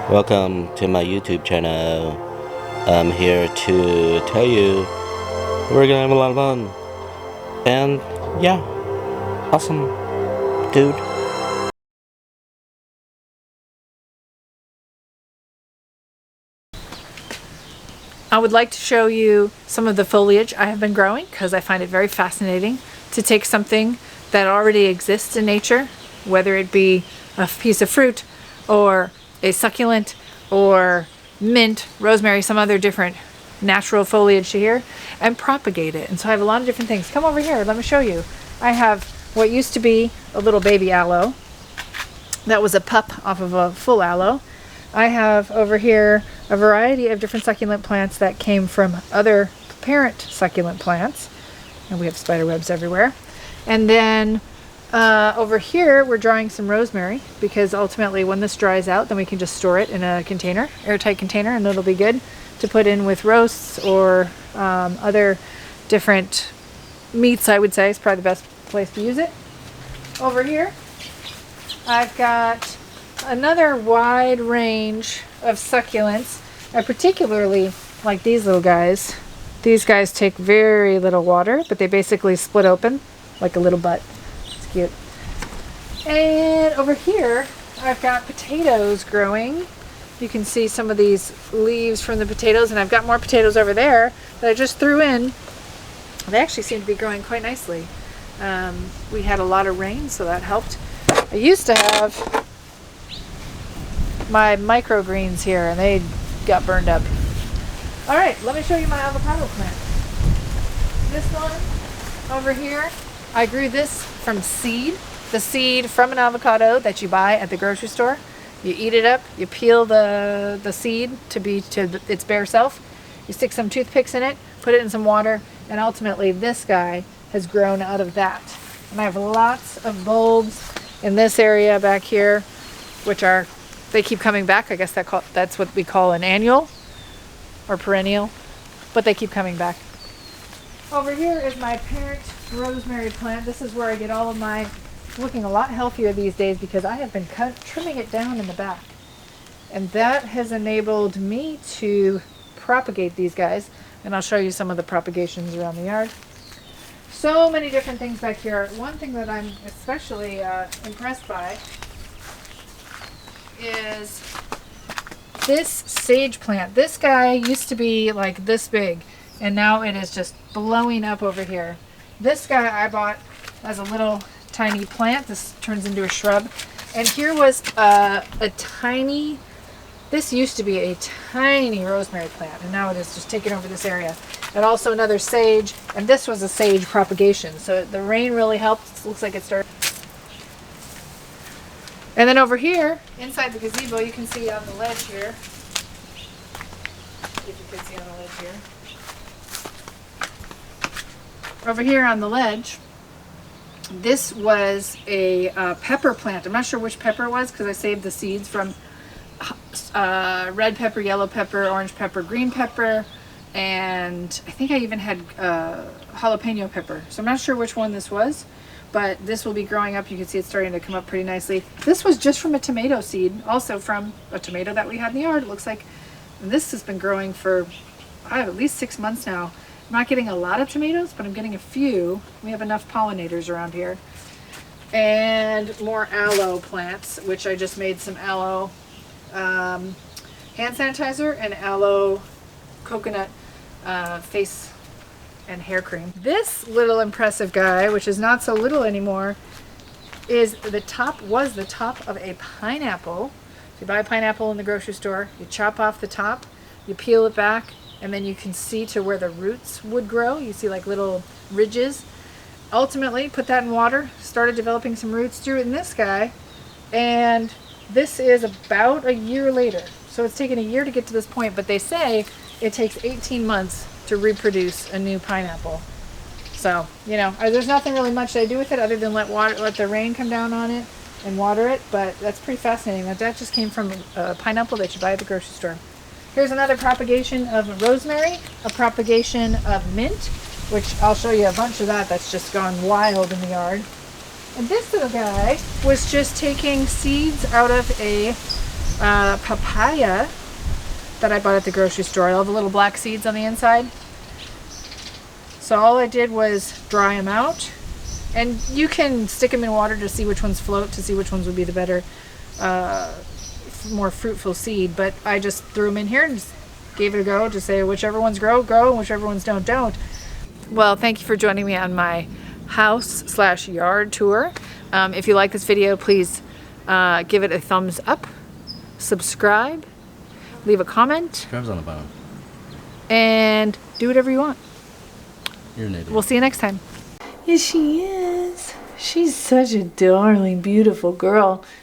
Welcome to my YouTube channel. I'm here to tell you we're gonna have a lot of fun. And yeah, awesome, dude. I would like to show you some of the foliage I have been growing because I find it very fascinating to take something that already exists in nature, whether it be a piece of fruit or a succulent or mint, rosemary, some other different natural foliage here, and propagate it. And so I have a lot of different things. Come over here, let me show you. I have what used to be a little baby aloe that was a pup off of a full aloe. I have over here a variety of different succulent plants that came from other parent succulent plants. And we have spider webs everywhere. And then over here, we're drying some rosemary because ultimately when this dries out, then we can just store it in a container, airtight container, and it'll be good to put in with roasts or other different meats, I would say, is probably the best place to use it. Over here, I've got another wide range of succulents. I particularly like these little guys. These guys take very little water, but they basically split open like a little butt. It's cute. And over here, I've got potatoes growing. You can see some of these leaves from the potatoes, and I've got more potatoes over there that I just threw in. They actually seem to be growing quite nicely. We had a lot of rain, so that helped. I used to have my microgreens here and they got burned up. All right, let me show you my avocado plant. This one over here, I grew this from seed. The seed from an avocado that you buy at the grocery store. You eat it up, you peel the seed to its bare self. You stick some toothpicks in it, put it in some water, and ultimately this guy has grown out of that. And I have lots of bulbs in this area back here, which they keep coming back. I guess that's what we call an annual or perennial, but they keep coming back. Over here is my parent rosemary plant. This is where I get all of my, looking a lot healthier these days because I have been trimming it down in the back. And that has enabled me to propagate these guys. And I'll show you some of the propagations around the yard. So many different things back here. One thing that I'm especially impressed by is this sage plant. This guy used to be like this big, and now it is just blowing up over here. This guy I bought as a little tiny plant. This turns into a shrub. And here was this used to be a tiny rosemary plant, and now it is just taking over this area. And also another sage, and this was a sage propagation. So the rain really helped. It looks like it started. And then over here, inside the gazebo, you can see on the ledge here. If you can see on the ledge here. Over here on the ledge, this was a pepper plant. I'm not sure which pepper it was because I saved the seeds from red pepper, yellow pepper, orange pepper, green pepper, and I think I even had jalapeno pepper. So I'm not sure which one this was, but this will be growing up. You can see it's starting to come up pretty nicely. This was just from a tomato seed, also from a tomato that we had in the yard. It looks like this has been growing for at least 6 months now. I'm not getting a lot of tomatoes, but I'm getting a few. We have enough pollinators around here. And more aloe plants, which I just made some aloe hand sanitizer and aloe coconut face and hair cream. This little impressive guy, which is not so little anymore, was the top of a pineapple. So you buy a pineapple in the grocery store, you chop off the top, you peel it back, and then you can see to where the roots would grow. You see like little ridges. Ultimately, put that in water, started developing some roots, threw it in this guy, and this is about a year later. So it's taken a year to get to this point, but they say it takes 18 months to reproduce a new pineapple. So, there's nothing really much I do with it other than let the rain come down on it and water it, but that's pretty fascinating. That just came from a pineapple that you buy at the grocery store. Here's another propagation of rosemary, a propagation of mint, which I'll show you a bunch of that's just gone wild in the yard. And this little guy was just taking seeds out of a papaya that I bought at the grocery store. All the little black seeds on the inside. So all I did was dry them out. And you can stick them in water to see which ones float, to see which ones would be the better, more fruitful seed. But I just threw them in here and just gave it a go to say whichever ones grow, and whichever ones don't. Well, thank you for joining me on my house/yard tour. If you like this video, please give it a thumbs up, subscribe, leave a comment, Subscribe's on the bottom. and do whatever you want. You're an idiot. We'll see you next time. Yes, she is. She's such a darling, beautiful girl.